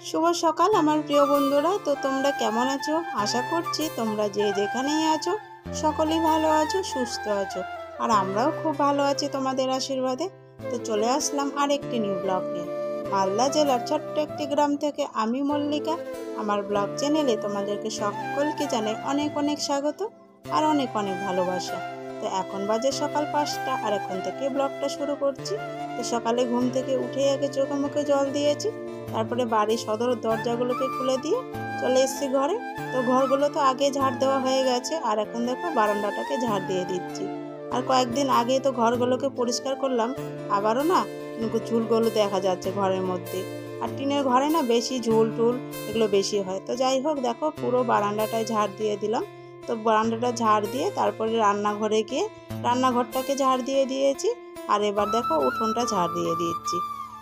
শুভ সকাল আমার প্রিয় বন্ধুরা। তো তোমরা কেমন আছো? আশা করছি তোমরা যে যেখানেই আছো সকলেই ভালো আছো, সুস্থ আছো। আর আমরাও খুব ভালো আছি তোমাদের আশীর্বাদে। তো চলে আসলাম আর একটি নিউ ব্লগ নিয়ে। মালদা জেলার ছোট্ট একটি গ্রাম থেকে আমি মল্লিকা আমার ব্লগ চ্যানেলে তোমাদেরকে সকলকে জানাই অনেক অনেক স্বাগত আর অনেক অনেক ভালোবাসা। তো এখন বাজে সকাল 5টা আর এখন থেকে ব্লগটা শুরু করছি। তো সকালে ঘুম থেকে উঠে আগে চোখে মুখে জল দিয়েছি, তারপরে বাড়ির সদর দরজাগুলোকে খুলে দিয়ে চলে এসেছি ঘরে। তো ঘরগুলো তো আগে ঝাড় দেওয়া হয়ে গেছে আর এখন দেখো বারান্দাটাকে ঝাড় দিয়ে দিচ্ছি। আর কয়েকদিন আগে তো ঘরগুলোকে পরিষ্কার করলাম, আবারও না ঝুলগুলো দেখা যাচ্ছে ঘরের মধ্যে। আর টিনের ঘরে না বেশি ঝুল টুল এগুলো বেশি হয়। তো যাই হোক দেখো পুরো বারান্দাটায় ঝাড় দিয়ে দিলাম। তো বারান্দাটা ঝাড় দিয়ে তারপরে রান্নাঘরে গিয়ে রান্নাঘরটাকে ঝাড় দিয়ে দিয়েছি। আর এবার দেখো উঠোনটা ঝাড় দিয়ে দিচ্ছি।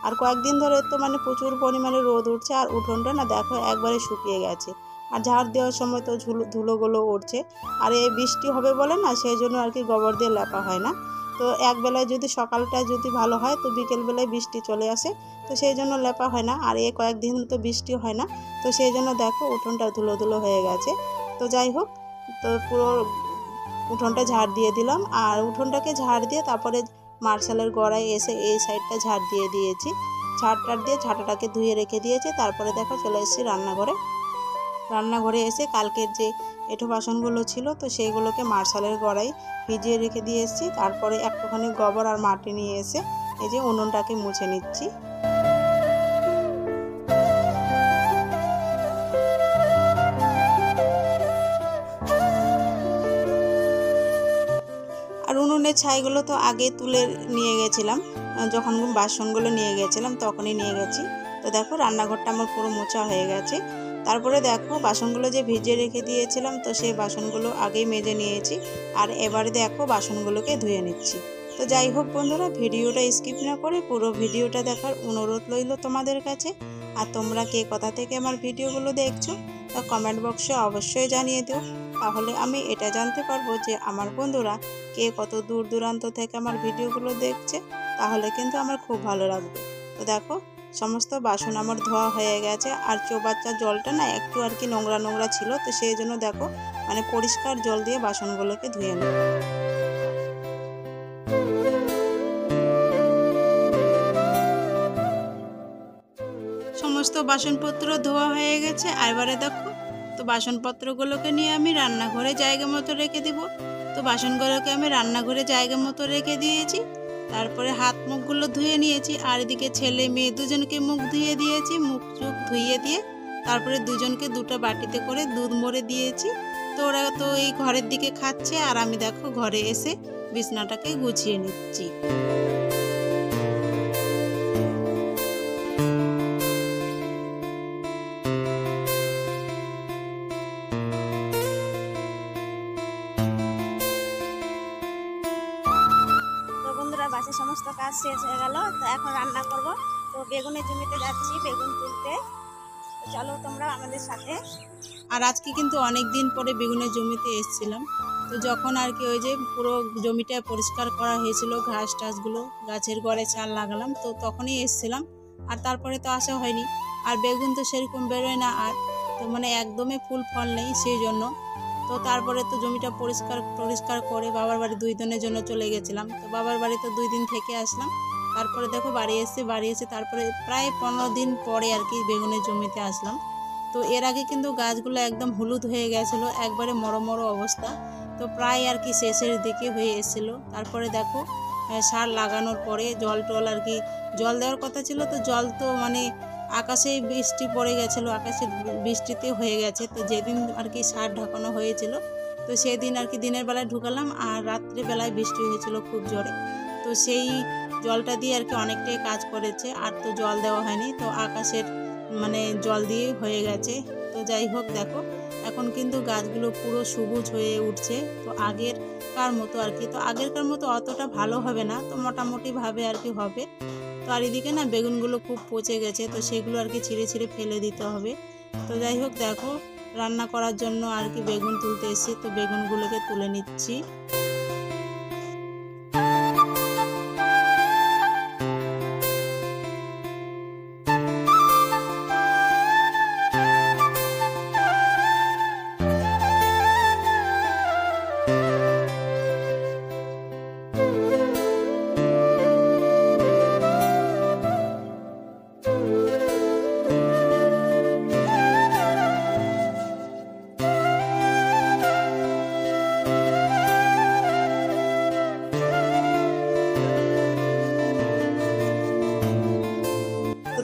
আর কয়েকদিন ধরে তো প্রচুর পরিমাণে রোদ উঠছে আর উঠোনটা না দেখো একবারে শুকিয়ে গেছে। আর ঝাড় দেওয়ার সময় তো ধুলোগুলো উঠছে। আর এই বৃষ্টি হবে বলে না সেই জন্য আর কি গোবর দিয়ে লেপা হয় না। তো একবেলায় যদি সকালটা যদি ভালো হয় তো বিকেলবেলায় বৃষ্টি চলে আসে, তো সেই জন্য লেপা হয় না। আর এই কয়েকদিন তো বৃষ্টি হয় না, তো সেই জন্য দেখো উঠোনটা ধুলো ধুলো হয়ে গেছে। তো যাই হোক, তো পুরো উঠোনটা ঝাড় দিয়ে দিলাম। আর উঠোনটাকে ঝাড় দিয়ে তারপরে মার্শালের গোড়ায় এসে এই সাইডটা ঝাড় দিয়ে দিয়েছি। ঝাড়টার দিয়ে ঝাঁটাটাকে ধুয়ে রেখে দিয়েছি। তারপরে দেখো চলে এসেছি রান্নাঘরে এসে কালকের যে এঁঠো বাসনগুলো ছিল তো সেইগুলোকে মার্শালের গোড়ায় ভিজিয়ে রেখে দিয়ে এসেছি। তারপরে একটুখানি গোবর আর মাটি নিয়ে এসে এই যে উনুনটাকে মুছে নিচ্ছি। আর উনুনের ছাইগুলো তো আগে তুলে নিয়ে গেছিলাম, যখন বাসনগুলো নিয়ে গেছিলাম তখনই নিয়ে গেছি। তো দেখো রান্নাঘরটা আমার পুরো মোছা হয়ে গেছে। তারপরে দেখো বাসনগুলো যে ভিজিয়ে রেখে দিয়েছিলাম তো সেই বাসনগুলো আগেই মেজে নিয়েছি। আর এবারে দেখো বাসনগুলোকে ধুয়ে নিচ্ছি। তো যাই হোক বন্ধুরা, ভিডিওটা স্কিপ না করে পুরো ভিডিওটা দেখার অনুরোধ রইল তোমাদের কাছে। আর তোমরা কে কোথা থেকে আমার ভিডিওগুলো দেখছো তা কমেন্ট বক্সে অবশ্যই জানিয়ে দিও, তাহলে আমি এটা জানতে পারবো যে আমার বন্ধুরা কে কত দূর দূরান্ত থেকে আমার ভিডিওগুলো দেখছে, তাহলে কিন্তু আমার খুব ভালো লাগবে। তো দেখো সমস্ত বাসন আমার ধোয়া হয়ে গেছে। আর চৌবাচ্চার জলটা না একটু আর কি নোংরা নোংরা ছিল, তো সেই জন্য দেখো পরিষ্কার জল দিয়ে বাসনগুলোকে ধুয়ে নিই। সমস্ত বাসনপত্র ধোয়া হয়ে গেছে। এবারে দেখো তো বাসনপত্রগুলোকে নিয়ে আমি রান্নাঘরে জায়গা মতো রেখে দিব। তো বাসনগুলোকে আমি রান্নাঘরে জায়গা মতো রেখে দিয়েছি। তারপরে হাত মুখগুলো ধুয়ে নিয়েছি। আর এদিকে ছেলে মেয়ে দুজনকে মুখ ধুয়ে দিয়েছি, মুখ চুখ ধুইয়ে দিয়ে তারপরে দুজনকে দুটো বাটিতে করে দুধ মরে দিয়েছি। তো ওরা তো এই ঘরের দিকে খাচ্ছে আর আমি দেখো ঘরে এসে বিছনাটাকে গুছিয়ে নিচ্ছি। বাসে সমস্ত কাজ শেষ হয়ে গেল। তো এখন রান্না করব। তো বেগুনের জমিতে যাচ্ছি বেগুন তুলতে, চলো তোমরা আমাদের সাথে। আর আজকে কিন্তু অনেক দিন পরে বেগুনের জমিতে এসেছিলাম। তো যখন আর কি ওই যে পুরো জমিটা পরিষ্কার করা হয়েছিল, ঘাস টাসগুলো গাছের গোড়ায় চাল লাগালাম, তো তখনই এসেছিলাম। আর তারপরে তো আসা হয়নি। আর বেগুন তো সেরকম বেরোয় না, আর তো একদমই ফুল ফল নেই সেই জন্য। তো তারপরে তো জমিটা পরিষ্কার করে বাবার বাড়ি 2 দিনের জন্য চলে গেছিলাম। তো বাবার বাড়ি তো 2 দিন থেকে আসলাম। তারপরে দেখো বাড়ি এসে তারপরে প্রায় 15 দিন পরে আর কি বেগুনের জমিতে আসলাম। তো এর আগে কিন্তু গাছগুলো একদম হলুদ হয়ে গেছিলো, একবারে মরো অবস্থা। তো প্রায় আর কি শেষের দিকে হয়ে এসেছিলো। তারপরে দেখো সার লাগানোর পরে জল টল আর কি জল দেওয়ার কথা ছিল, তো জল তো আকাশে বৃষ্টি পড়ে গেছিলো, আকাশের বৃষ্টিতে হয়ে গেছে। তো যেদিন আর কি সার ঢাকানো হয়েছিল তো সেদিন আর কি দিনের বেলায় ঢুকালাম আর রাত্রে বেলায় বৃষ্টি হয়েছিল খুব জোরে। তো সেই জলটা দিয়ে আর কি অনেকটাই কাজ করেছে। আর তো জল দেওয়া হয়নি, তো আকাশের জল দিয়ে হয়ে গেছে। তো যাই হোক দেখো এখন কিন্তু গাছগুলো পুরো সবুজ হয়ে উঠছে। তো আগেরকার মতো আর কি, তো আগেরকার মতো অতটা ভালো হবে না, তো মোটামুটি ভাবে আর কি হবে। তো আর এদিকে না বেগুনগুলো খুব পচে গেছে, তো সেগুলো আর কি ছিঁড়ে ফেলে দিতে হবে। তো যাই হোক দেখো রান্না করার জন্য আর কি বেগুন তুলতে এসেছি, তো বেগুনগুলোকে তুলে নিচ্ছি।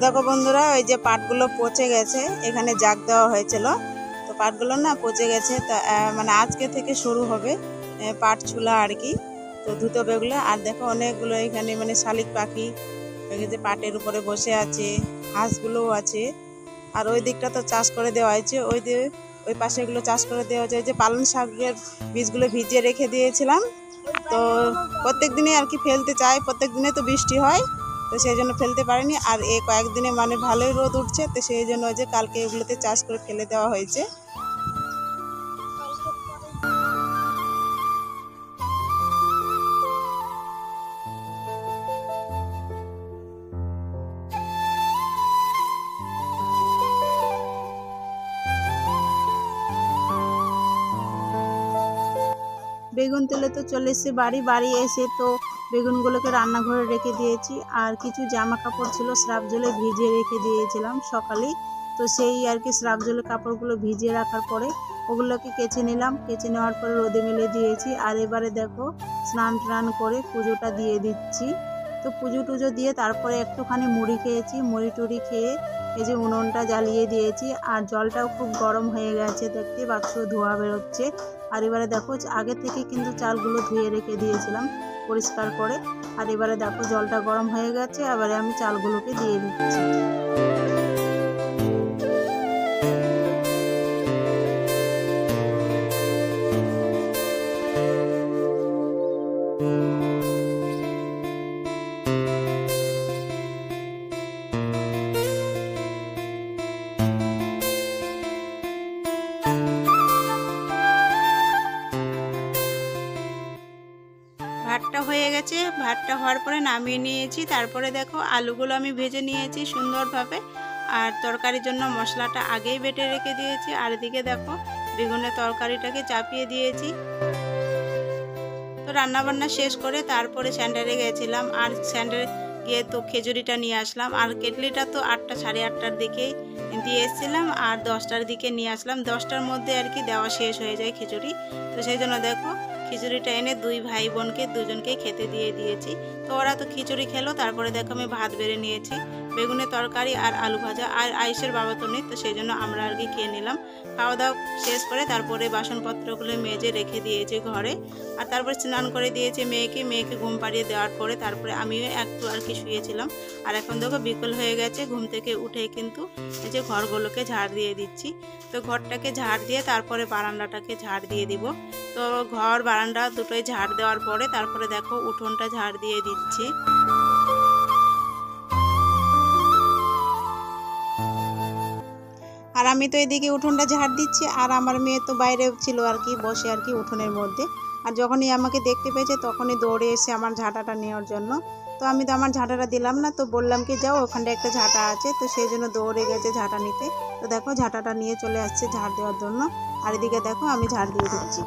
দেখো বন্ধুরা, ওই যে পাটগুলো পচে গেছে, এখানে জাগ দেওয়া হয়েছিল, তো পাটগুলো না পচে গেছে। তা মানে আজকে থেকে শুরু হবে পাট চুলা আর কি। তো ধুতে হবে ওগুলো। আর দেখো অনেকগুলো এখানে মানে শালিক পাখি যে পাটের উপরে বসে আছে, হাঁসগুলোও আছে। আর ওই দিকটা তো চাষ করে দেওয়া হয়েছে, ওই পাশে এগুলো চাষ করে দেওয়া হয়েছে। যে পালং শাকের বীজগুলো ভিজিয়ে রেখে দিয়েছিলাম, তো প্রত্যেক দিনে আর কি ফেলতে চাই, প্রত্যেক দিনে তো বৃষ্টি হয়, তো সেই জন্য ফেলতে পারিনি। আর এই কয়েকদিনে মানে ভালোই রোদ উঠছে, তো সেই জন্য যে কালকে এগুলোতে চাষ করে ফেলে দেওয়া হয়েছে। বেগুন তেলে তো চলে এসেছে বাড়ি এসে তো বেগুনগুলোকে রান্নাঘরে রেখে দিয়েছি। আর কিছু জামা কাপড় ছিল স্রাব জলে ভিজিয়ে রেখে দিয়েছিলাম সকালেই, তো সেই আর কি স্রাব জলে কাপড়গুলো ভিজিয়ে রাখার পরে ওগুলোকে কেচে নিলাম। কেচে নেওয়ার পরে রোদে মেলে দিয়েছি। আর এবারে দেখো স্নান টান করে পুজোটা দিয়ে দিচ্ছি। তো পুজো টুজো দিয়ে তারপরে একটুখানি মুড়ি খেয়েছি, মুড়ি টুড়ি খেয়ে এই যে উনুনটা জ্বালিয়ে দিয়েছি। আর জলটাও খুব গরম হয়ে গেছে, দেখতে পাচ্ছ ধোঁয়া বেরোচ্ছে। আর এবারে দেখো আগে থেকে কিন্তু চালগুলো ধুয়ে রেখে দিয়েছিলাম পরিষ্কার করে। আর এবারে দেখো জলটা গরম হয়ে গেছে, এবারে আমি চালগুলোকে দিয়ে দিচ্ছি। ভাতটা হয়ে গেছে, ভাতটা হওয়ার পরে নামিয়ে নিয়েছি। তারপরে দেখো আলুগুলো আমি ভেজে নিয়েছি সুন্দরভাবে। আর তরকারির জন্য মশলাটা আগেই বেটে রেখে দিয়েছি। আর এদিকে দেখো বেগুনের তরকারিটাকে চাপিয়ে দিয়েছি। তো রান্নাবান্না শেষ করে তারপরে স্যান্ডারে গেছিলাম। আর স্যান্ডারে গিয়ে তো খিচুড়িটা নিয়ে আসলাম। আর কেটলিটা তো 8টা সাড়ে 8টার দিকেই দিয়ে এসেছিলাম, আর 10টার দিকে নিয়ে আসলাম। 10টার মধ্যে আর কি দেওয়া শেষ হয়ে যায় খিচুড়ি। তো সেই জন্য দেখো খিচুড়িটা এনে দুই ভাই বোনকে দুজনকেই খেতে দিয়ে দিয়েছি। তো ওরা তো খিচুড়ি খেলো। তারপরে দেখো আমি ভাত বেড়ে নিয়েছি, বেগুনের তরকারি আর আলু ভাজা। আর আয়ুষের বাবা তো নেই, তো সেই জন্য আমরা আর কি খেয়ে নিলাম। খাওয়া দাওয়া শেষ করে তারপরে বাসনপত্রগুলো মেজে রেখে দিয়েছি ঘরে। আর তারপরে স্নান করে দিয়েছি মেয়েকে ঘুম পাড়িয়ে দেওয়ার পরে তারপরে আমিও একটু আর কি শুয়েছিলাম। আর এখন দেখো বিকেল হয়ে গেছে, ঘুম থেকে উঠে কিন্তু এই যে ঘরগুলোকে ঝাড় দিয়ে দিচ্ছি। তো ঘরটাকে ঝাড় দিয়ে তারপরে বারান্দাটাকে ঝাড় দিয়ে দিব। তো ঘর বারান্দা দুটোই ঝাড় দেওয়ার পরে তারপরে দেখো উঠোনটা ঝাড় দিয়ে দিচ্ছি। আর আমি তো এদিকে উঠোনটা ঝাড় দিচ্ছি, আর আমার মেয়ে তো বাইরে ছিল আর কি বসে আর কি উঠোনের মধ্যে। আর যখনই আমাকে দেখতে পেয়েছে তখনই দৌড়ে এসে আমার ঝাঁটাটা নেওয়ার জন্য। তো আমি তো আমার ঝাঁটাটা দিলাম না, তো বললাম কি যাও ওখানটা একটা ঝাঁটা আছে, তো সেই জন্য দৌড়ে গেছে ঝাঁটা নিতে। তো দেখো ঝাঁটাটা নিয়ে চলে আসছে ঝাড় দেওয়ার জন্য। আর এদিকে দেখো আমি ঝাড় দিয়ে দিচ্ছি।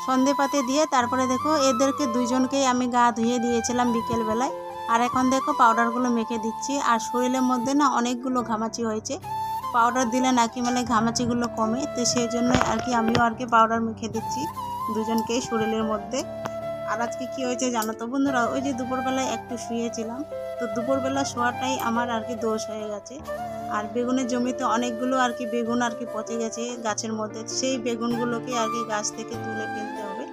সন্ধে পাতে দিয়ে তারপরে দেখো এদেরকে দুইজনকেই আমি গা ধুয়ে দিয়েছিলাম বিকেলবেলায়। আর এখন দেখো পাউডারগুলো মেখে দিচ্ছি। আর শরীরের মধ্যে না অনেকগুলো ঘামাচি হয়েছে, পাউডার দিলে নাকি মানে ঘামাচিগুলো কমে, তো সেই জন্যই আর কি আমিও আর কি পাউডার মেখে দিচ্ছি দুজনকেই শরীরের মধ্যে। আর আজকে কি হয়েছে জানো তো বন্ধুরা, ওই যে দুপুরবেলায় একটু শুয়েছিলাম, তো দুপুরবেলা শোয়াটাই আমার আর কি দোষ হয়ে গেছে। আর বেগুনের জমিতে অনেকগুলো আর কি বেগুন আর কি পচে গেছে গাছের মধ্যে, সেই বেগুনগুলোকে আর কি গাছ থেকে তুলে ফেলতে হবে।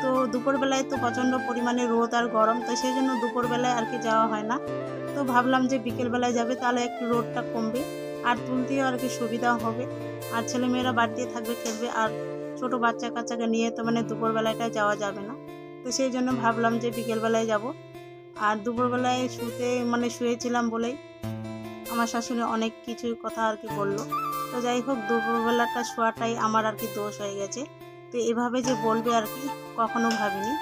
তো দুপুরবেলায় তো প্রচণ্ড পরিমাণে রোদ আর গরম, তো সেই জন্য দুপুরবেলায় আর কি যাওয়া হয় না। তো ভাবলাম যে বিকেলবেলায় যাবে, তাহলে একটু রোদটা কমবে আর তুলতেও আর কি সুবিধা হবে। আর ছেলেমেয়েরা বাড়িতে থাকবে খেলবে, আর ছোট বাচ্চা কাচ্চাকে নিয়ে তো মানে দুপুরবেলাটা যাওয়া যাবে না। তো সেই জন্য ভাবলাম যে বিকেলবেলায় যাব। আর দুপুরবেলায় শুয়েছিলাম বলেই আমার শাশুড়ি অনেক কিছু কথা আর কি বললো। তো যাই হোক দুপুরবেলাটা শোয়াটাই আমার আর কি দোষ হয়ে গেছে। তো এভাবে যে বলবে আর কি কখনো ভাবিনি।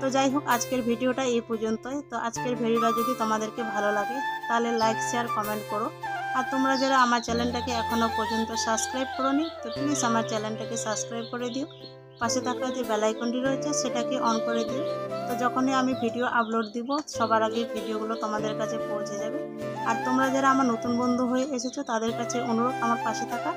তো যাই হোক আজকের ভিডিওটা এই পর্যন্তই। তো আজকের ভিডিওটা যদি তোমাদেরকে ভালো লাগে তাহলে লাইক শেয়ার কমেন্ট করো। আর তোমরা যারা আমার চ্যানেলটাকে এখনও পর্যন্ত সাবস্ক্রাইব করোনি, তো প্লিজ আমার চ্যানেলটাকে সাবস্ক্রাইব করে দিও। পাশে থাকা যে বেল আইকনটি রয়েছে সেটাকে অন করে দিও। তো যখনই আমি ভিডিও আপলোড দিব সবার আগে ভিডিওগুলো তোমাদের কাছে পৌঁছে যাবে। আর তোমরা যারা আমার নতুন বন্ধু হয়ে এসেছো তাদের কাছে অনুরোধ আমার পাশে থাকা।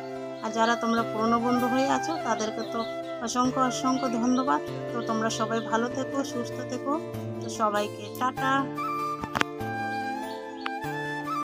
আর যারা তোমরা পুরনো বন্ধু হয়ে আছো তাদেরকে তো অসংখ্য অসংখ্য ধন্যবাদ। তো তোমরা সবাই ভালো থেকো, সুস্থ থেকো। তো সবাইকে টাটা।